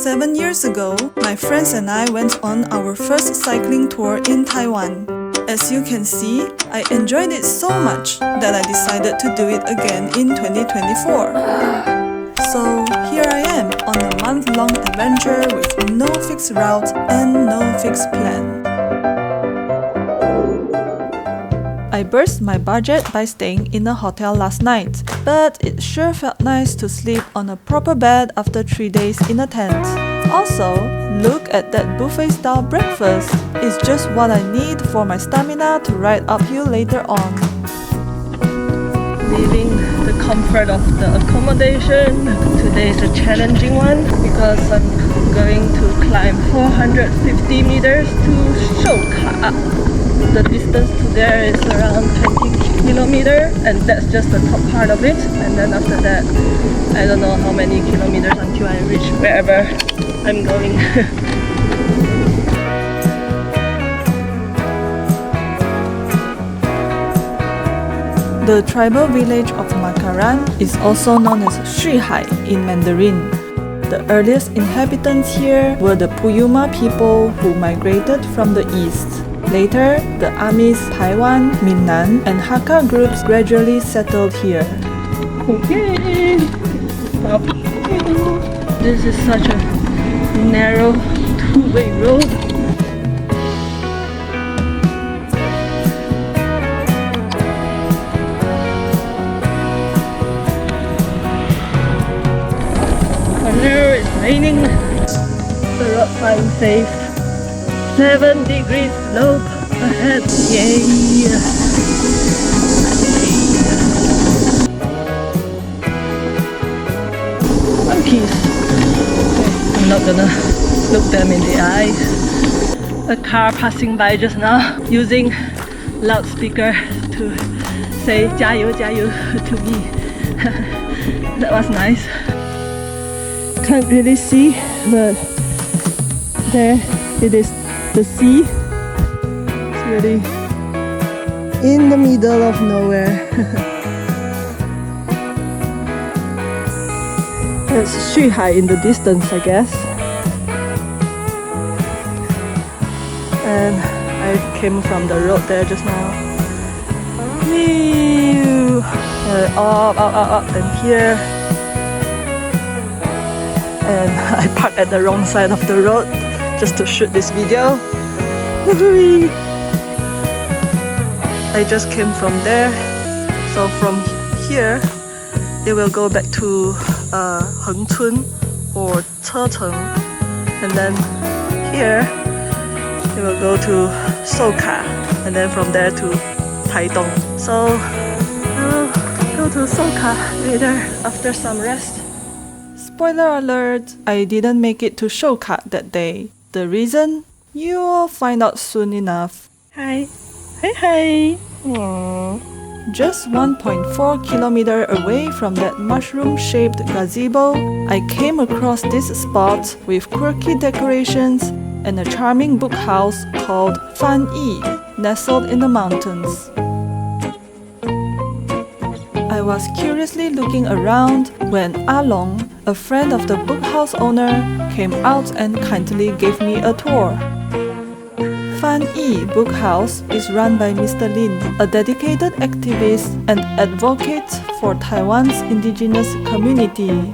7 years ago, my friends and I went on our first cycling tour in Taiwan. As you can see, I enjoyed it so much that I decided to do it again in 2024. So here I am on a month-long adventure with no fixed route and no fixed plan. I burst my budget by staying in a hotel last night, but it sure felt nice to sleep on a proper bed after 3 days in a tent. Also, look at that buffet-style breakfast. It's just what I need for my stamina to ride uphill later on. Leaving the comfort of the accommodation. Today is a challenging one because I'm going to climb 450 meters to Shouka. The distance to there is around 20 kilometers, and that's just the top part of it. And then after that, I don't know how many kilometers until I reach wherever I'm going. The tribal village of Makaran is also known as Xuhai in Mandarin. The earliest inhabitants here were the Puyuma people who migrated from the east. Later, the Amis, Taiwan, Minnan, and Hakka groups gradually settled here. Okay. This is such a narrow two-way road. Wonder it's raining. The road sign safe. 7 degrees slope ahead. Yay! Monkeys. Okay, I'm not gonna look them in the eyes. A car passing by just now using loudspeaker to say 加油加油 to me. That was nice. Can't really see, but there it is. The sea. It's really in the middle of nowhere. There's Xuhai in the distance, I guess. And I came from the road there just now. Up, and here. And I parked at the wrong side of the road just to shoot this video. I just came from there, so from here it will go back to Hengcun or Cheteng, and then here it will go to Shouka, and then from there to Taitung. So we'll go to Shouka later after some rest. Spoiler alert, I didn't make it to Shouka that day. The reason? You'll find out soon enough. Hi. Hi. Just 1.4 kilometers away from that mushroom-shaped gazebo, I came across this spot with quirky decorations and a charming bookhouse called Fan Yi, nestled in the mountains. I was curiously looking around when Along, a friend of the bookhouse owner, came out and kindly gave me a tour. Fan Yi Bookhouse is run by Mr. Lin, a dedicated activist and advocate for Taiwan's indigenous community.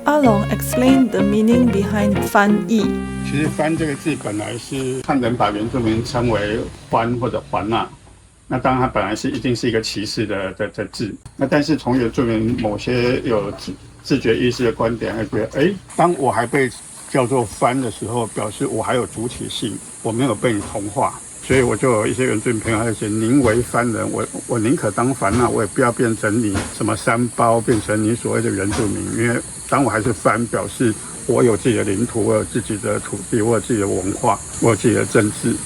Along explained the meaning behind Fan Yi. 其实番这个字本来是汉人把原住民称为番或者环纳，那当然它本来一定是一个歧视的字，那但是从原住民某些有自觉意识的观点，会觉得，当我还被叫做番的时候，表示我还有主体性，我没有被你同化，所以我就有一些原住民朋友还写宁为番人，我宁可当番纳，我也不要变成你什么山胞，变成你所谓的原住民，因为当我还是番，表示我有自己的领土，我有自己的土地，我有自己的文化，我有自己的政治，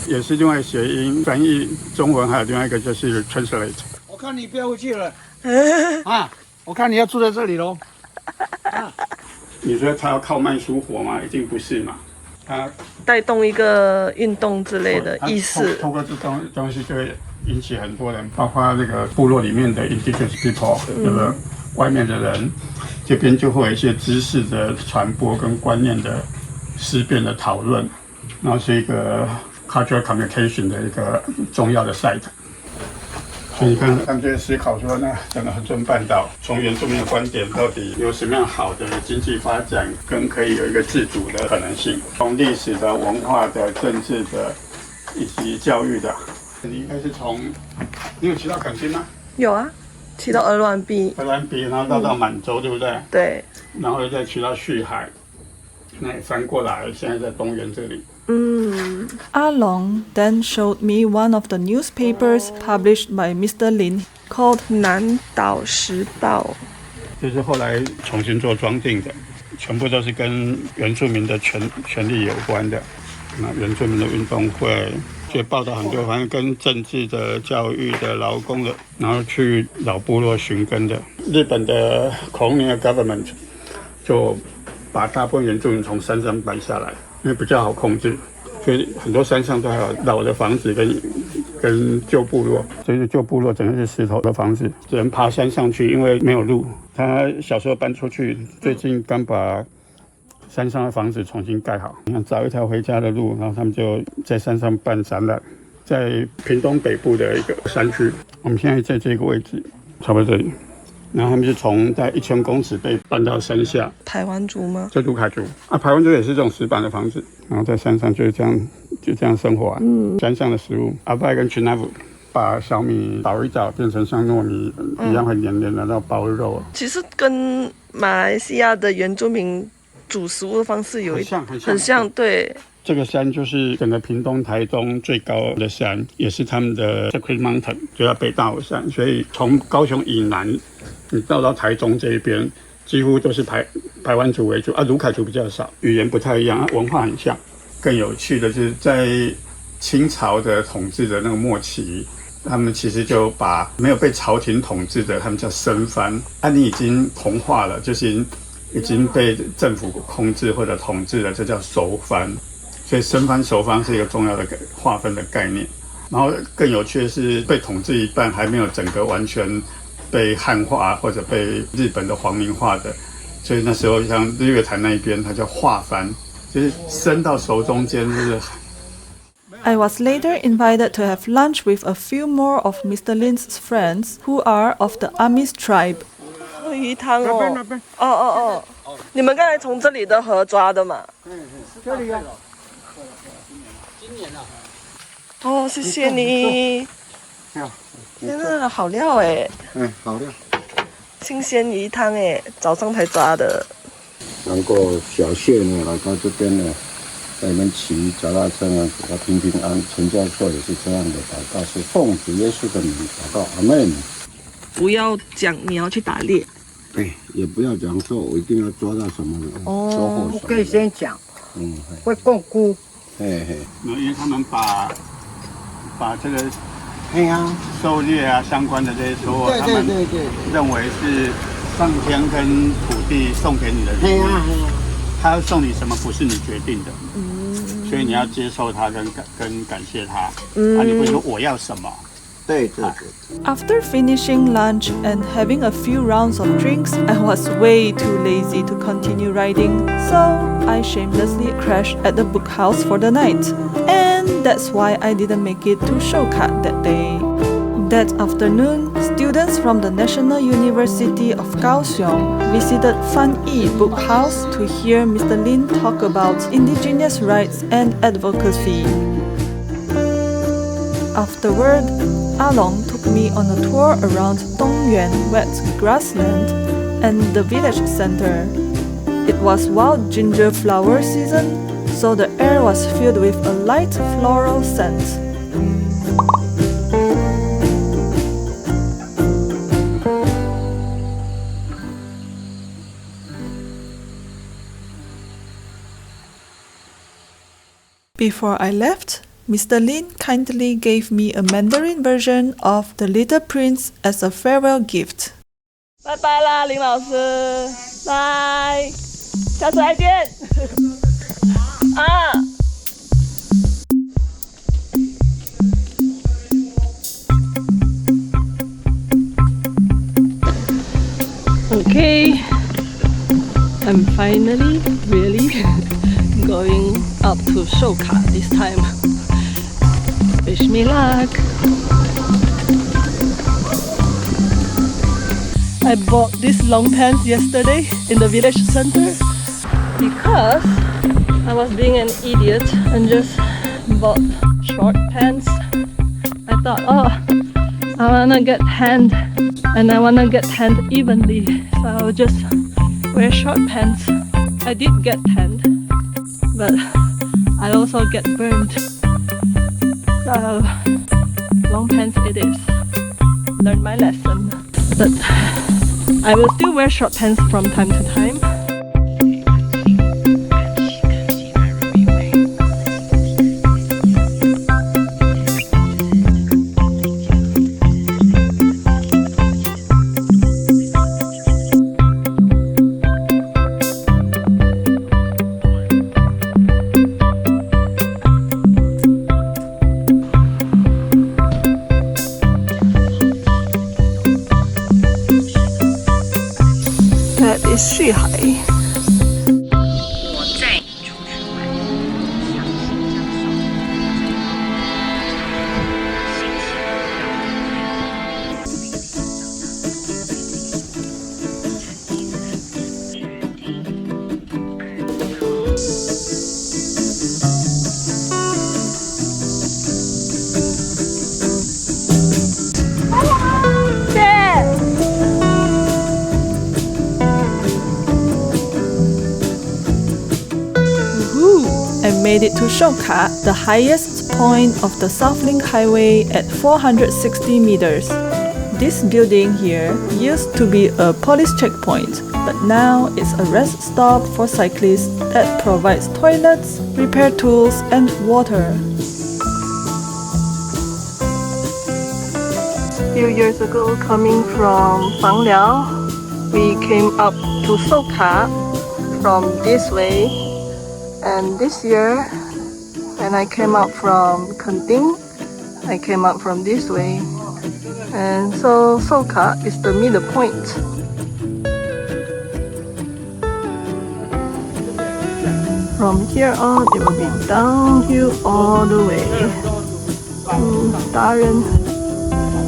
也是另外谐音翻译中文，还有另外一个就是 translate。我看你不要回去了啊！我看你要住在这里喽。你说他要靠卖书活吗？一定不是嘛。他带动一个运动之类的意识。透过这东西就会引起很多人，包括那个部落里面的 Indigenous people，对不对？外面的人，这边就会有一些知识的传播跟观念的思辨的讨论，然后是一个 cultural communication 的一个重要的 site。所以你看，他们就在思考说，那整个恒春半岛从原住民的观点，到底有什么样好的经济发展，跟可以有一个自主的可能性？从历史的、文化的、政治的，以及教育的。你应该是你有骑到垦丁吗？有啊，骑到鹅銮鼻，然后到满洲，对不对？对。然后又再骑到旭海，那也翻过来，现在在东园这里。Ah Long then showed me one of the newspapers published by Mr. Lin called 南岛时报，就是后来重新做装订的，全部都是跟原住民的权利有关的。那原住民的运动会，就报道很多，反正跟政治的、教育的、劳工的，然后去老部落寻根的。日本的 colonial government 就把大部分原住民从山上搬下来，因为比较好控制，所以很多山上都还有老的房子跟旧部落，所以旧部落整个是石头的房子，只能爬山上去，因为没有路。他小时候搬出去，最近刚把山上的房子重新盖好，找一条回家的路，然后他们就在山上办展览，在屏东北部的一个山区，我们现在在这个位置，差不多这里。然后他们是从在1000公尺被搬到山下。台湾族吗？这卢凯族啊，台湾族也是这种石板的房子，然后在山上就这样生活啊。山上的食物，阿拜跟群纳夫把小米捣一捣，变成像糯米一样很黏黏的，然后包肉。其实跟马来西亚的原住民煮食物的方式很像，对。这个山就是整个屏东、台东最高的山，也是他们的 Sacred Mountain， 就叫北大武山。所以从高雄以南，你到台中这一边，几乎都是排湾族为主啊，卢凯族比较少，语言不太一样，文化很像。更有趣的就是在清朝的统治的那个末期，他们其实就把没有被朝廷统治的，他们叫生番，你已经同化了，就是已经被政府控制或者统治了，这叫熟番。所以生番熟番是一个重要的划分的概念。然后更有趣的是，被统治一半还没有整个完全被汉化或者被日本的皇民化的，所以那时候像日月潭那一边，它叫化番，就是生到熟中间就是。I was later invited to have lunch with a few more of Mr. Lin's friends who are of the Amis tribe. 喝鱼汤哦，你们刚才从这里的河抓的嘛？这里啊。今年啊。哦，谢谢你。真的好料哎。好料。新鲜鱼汤哎，早上才抓的。然后小谢呢来到这边呢，在你们骑脚踏车呢，给他平平安。陈教授也是这样的祷告，是奉主耶稣的名祷告，阿门。不要讲你要去打猎。对，也不要讲说我一定要抓到什么收获什么。可以先讲，会共估。因为他们把这个狩猎啊相关的这些收获，他们认为是上天跟土地送给你的礼物。他要送你什么不是你决定的，所以你要接受他跟感谢他。你不会说我要什么。After finishing lunch and having a few rounds of drinks, I was way too lazy to continue riding, so I shamelessly crashed at the bookhouse for the night. And that's why I didn't make it to Shouka that day. That afternoon, students from the National University of Kaohsiung visited Fan Yi Bookhouse to hear Mr. Lin talk about indigenous rights and advocacy. Afterward, Along took me on a tour around Dongyuan wet grassland and the village center. It was wild ginger flower season, so the air was filled with a light floral scent. Before I left, Mr. Lin kindly gave me a Mandarin version of The Little Prince as a farewell gift. 拜拜啦，林老师，拜，下次再见。I'm finally really going up to Shouka this time. Wish me luck! I bought these long pants yesterday in the village center because I was being an idiot and just bought short pants. I thought, oh, I wanna get tanned and I wanna get tanned evenly, so I'll just wear short pants. I did get tanned, but I also get burned. So long pants it is. Learned my lesson. But I will still wear short pants from time to time. That is Xuhai. I made it to Shouka, the highest point of the Taitung Highway at 460 meters. This building here used to be a police checkpoint, but now it's a rest stop for cyclists that provides toilets, repair tools, and water. A few years ago, coming from Fangliao, we came up to Shouka from this way. And this year, when I came up from Kenting, I came up from this way. And so Shouka is the middle point. From here on, it will be downhill all the way to Darren.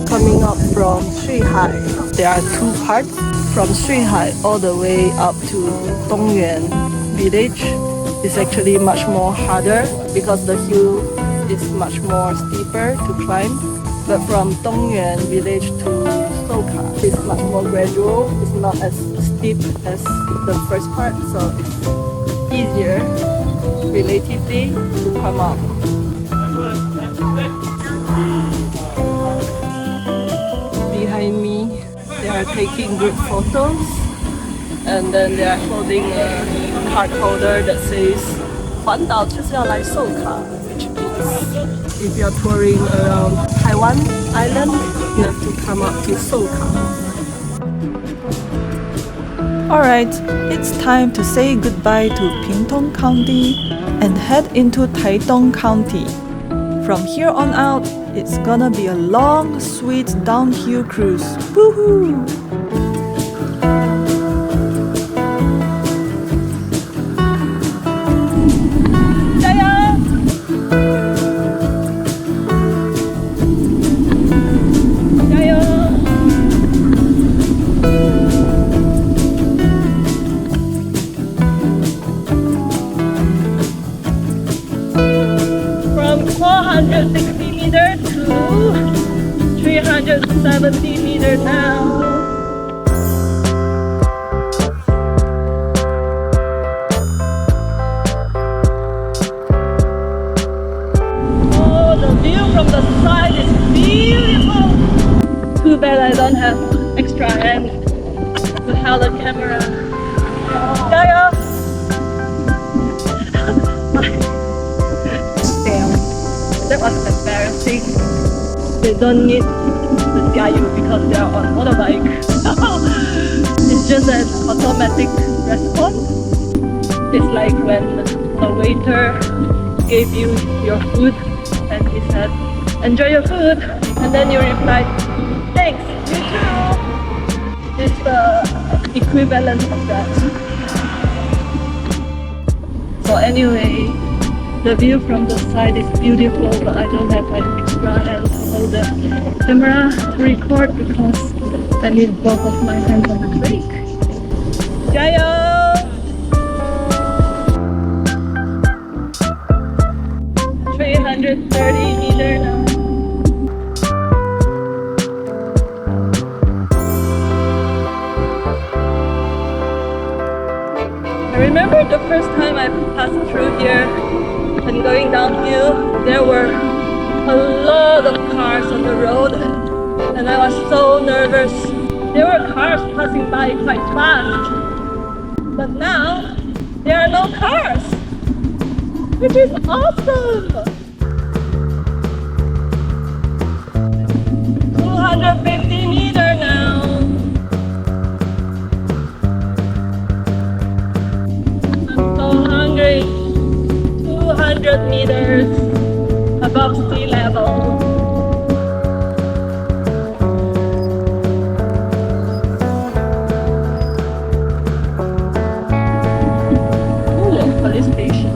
Coming up from Xuhai, there are two parts. From Xuhai all the way up to Dongyuan village. It's actually much more harder because the hill is much more steeper to climb. But from Dongyuan village to Shouka, it's much more gradual. It's not as steep as the first part, so it's easier relatively to come up. Behind me, they are taking group photos. And then they are holding a card holder that says 环岛就是要来Shouka, which means if you're touring around Taiwan Island, you have to come up to Shouka. Alright, it's time to say goodbye to Taitung County and head into Taitung County. From here on out, it's gonna be a long, sweet downhill cruise. Woohoo! From 460 meters to 370 meters now. Oh, the view from the side is beautiful. Too bad I don't have extra hand to hold the camera. Jayo! Damn, that was embarrassing. They don't need to guide you because they are on motorbike. It's just an automatic response. It's like when a waiter gave you your food and he said, "Enjoy your food," and then you replied, "Thanks, you too." It's the equivalent of that. So anyway, the view from the side is beautiful, but I don't have an extra hand to hold the camera to record because I need both of my hands on the brake. Jayo! 330 meter now. I remember the first time I passed through here and going downhill, there were a lot of cars on the road and I was so nervous. There were cars passing by quite fast, but now there are no cars, which is awesome! 250 meter now. I'm so hungry. 200 meters above sea level. Ooh, police station.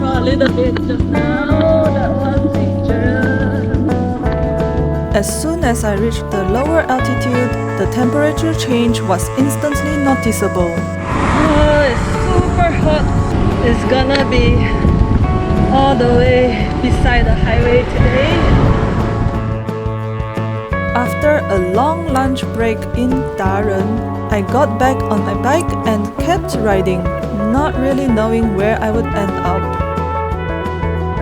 A little bit just now. That was dangerous. As soon as I reached the lower altitude, the temperature change was instantly noticeable. Oh, it's super hot. It's gonna be all the way beside the highway today. After a long lunch break in Daren, I got back on my bike and kept riding, not really knowing where I would end up.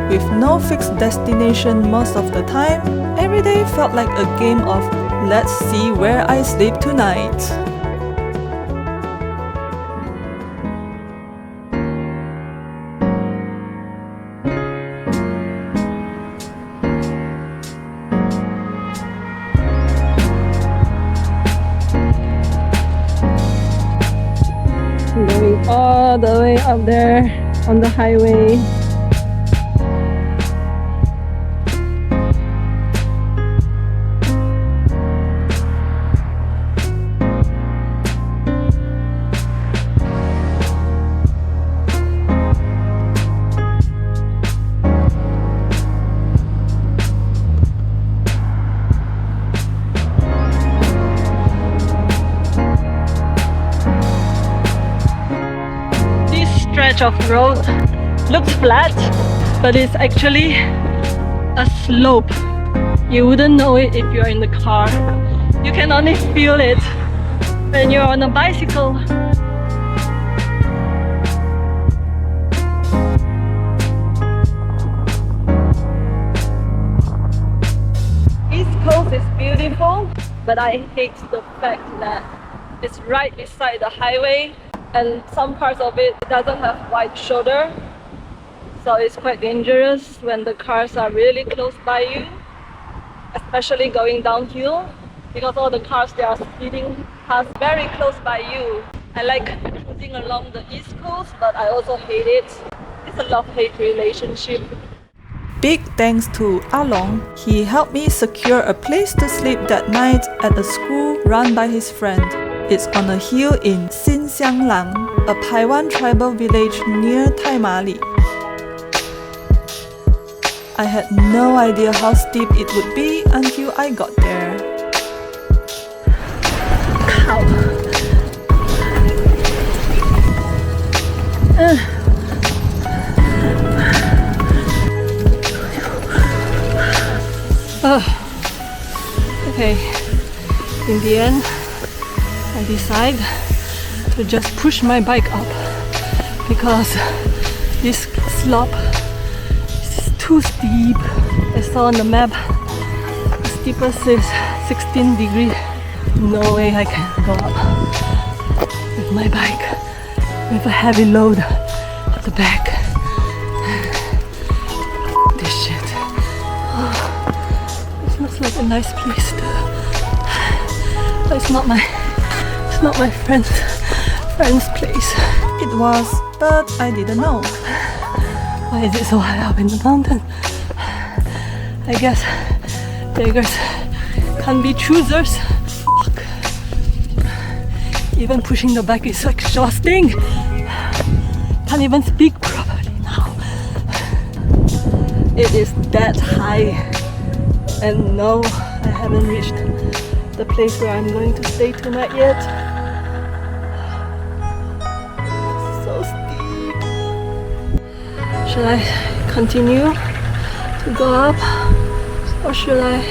With no fixed destination most of the time, every day felt like a game of let's see where I sleep tonight. Going all the way up there on the highway. Stretch of road looks flat, but it's actually a slope. You wouldn't know it if you're in the car. You can only feel it when you're on a bicycle. East Coast is beautiful, but I hate the fact that it's right beside the highway. And some parts of it doesn't have wide shoulder, so it's quite dangerous when the cars are really close by you, especially going downhill, because all the cars they are speeding past very close by you. I like cruising along the East Coast, but I also hate it. It's a love-hate relationship. Big thanks to Along, he helped me secure a place to sleep that night at a school run by his friend. It's on a hill in Xinxianglang, a Taiwan tribal village near Taimali. I had no idea how steep it would be until I got there. Cow. Okay, in the end, I decide to just push my bike up because this slope is too steep. I saw on the map the steepest is 16 degrees. No way I can go up with my bike with a heavy load at the back. This shit. This looks like a nice place to, but it's not my friend's place. It was, but I didn't know. Why is it so high up in the mountain? I guess beggars can't be choosers. Fuck. Even pushing the bike is exhausting. Can't even speak properly now. It is that high. And no, I haven't reached the place where I'm going to stay tonight yet. So steep. Should I continue to go up or should I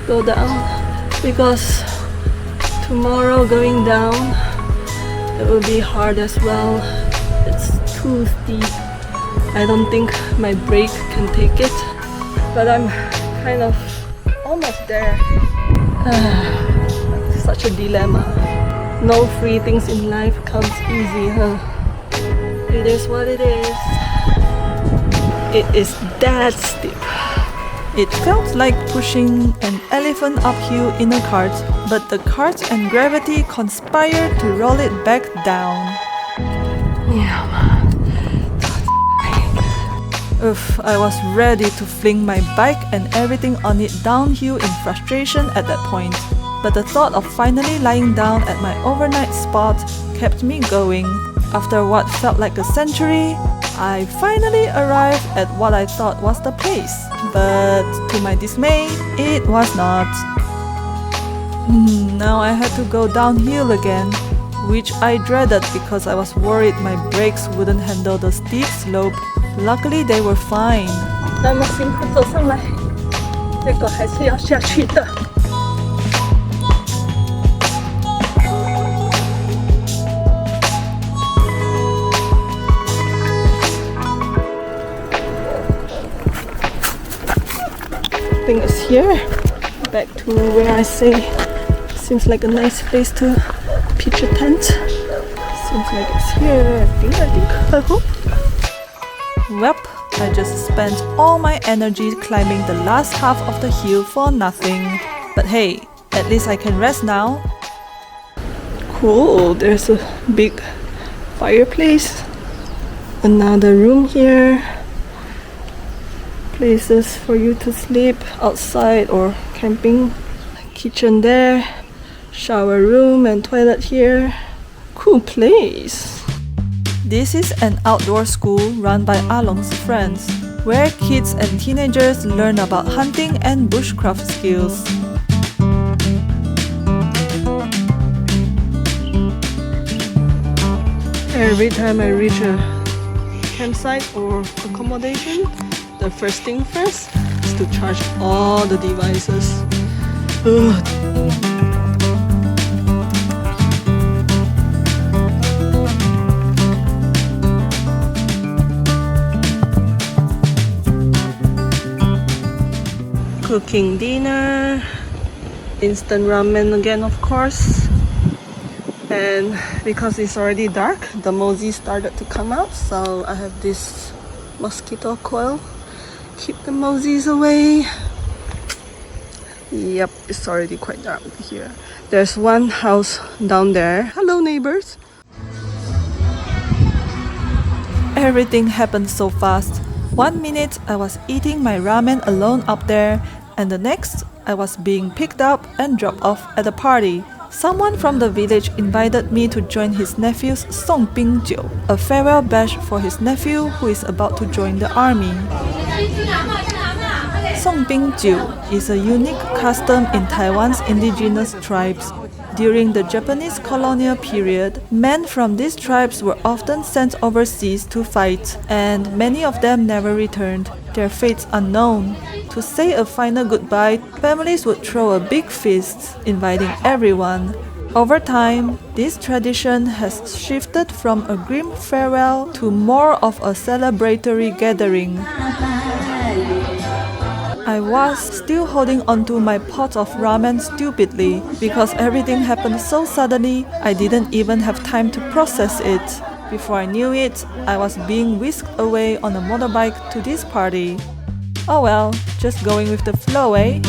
go down? Because tomorrow going down it will be hard as well. It's too steep. I don't think my brake can take it, but I'm kind of almost there. Such a dilemma. No free things in life comes easy, huh? It is what it is. It is that steep. It felt like pushing an elephant uphill in a cart, but the cart and gravity conspired to roll it back down. Yeah. Oof, I was ready to fling my bike and everything on it downhill in frustration at that point. But the thought of finally lying down at my overnight spot kept me going. After what felt like a century, I finally arrived at what I thought was the place. But to my dismay, it was not. Now I had to go downhill again, which I dreaded because I was worried my brakes wouldn't handle the steep slope. Luckily, they were fine. 那么辛苦走上来，这个还是要下去的。I think it's here. Back to where I say seems like a nice place to pitch a tent. Seems like it's here. I hope. Welp, I just spent all my energy climbing the last half of the hill for nothing. But hey, at least I can rest now. Cool, there's a big fireplace. Another room here. Places for you to sleep outside or camping. Kitchen there. Shower room and toilet here. Cool place. This is an outdoor school run by Along's friends, where kids and teenagers learn about hunting and bushcraft skills. Every time I reach a campsite or accommodation, the first thing first is to charge all the devices. Ugh. Cooking dinner, instant ramen again of course, and because it's already dark, the mosquitoes started to come out, so I have this mosquito coil, keep the mosquitoes away. Yep, it's already quite dark here. There's one house down there. Hello neighbors. Everything happened so fast. 1 minute I was eating my ramen alone up there, and the next I was being picked up and dropped off at a party. Someone from the village invited me to join his nephew's Songbingjiu, a farewell bash for his nephew who is about to join the army. Songbingjiu is a unique custom in Taiwan's indigenous tribes. During the Japanese colonial period, men from these tribes were often sent overseas to fight, and many of them never returned, their fates unknown. To say a final goodbye, families would throw a big feast, inviting everyone. Over time, this tradition has shifted from a grim farewell to more of a celebratory gathering. I was still holding onto my pot of ramen stupidly because everything happened so suddenly I didn't even have time to process it. Before I knew it, I was being whisked away on a motorbike to this party. Oh well, just going with the flow, eh?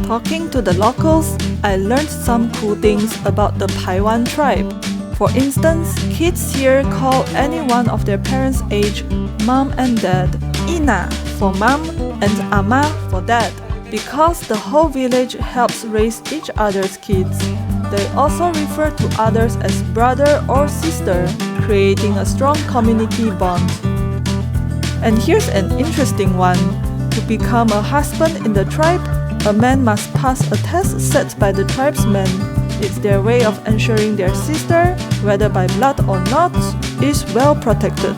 Talking to the locals, I learned some cool things about the Taiwan tribe. For instance, kids here call anyone of their parents' age mom and dad, Ina, for mom and ama for dad, because the whole village helps raise each other's kids. They also refer to others as brother or sister, creating a strong community bond. And here's an interesting one. To become a husband in the tribe, a man must pass a test set by the tribesmen. It's their way of ensuring their sister, whether by blood or not, is well protected.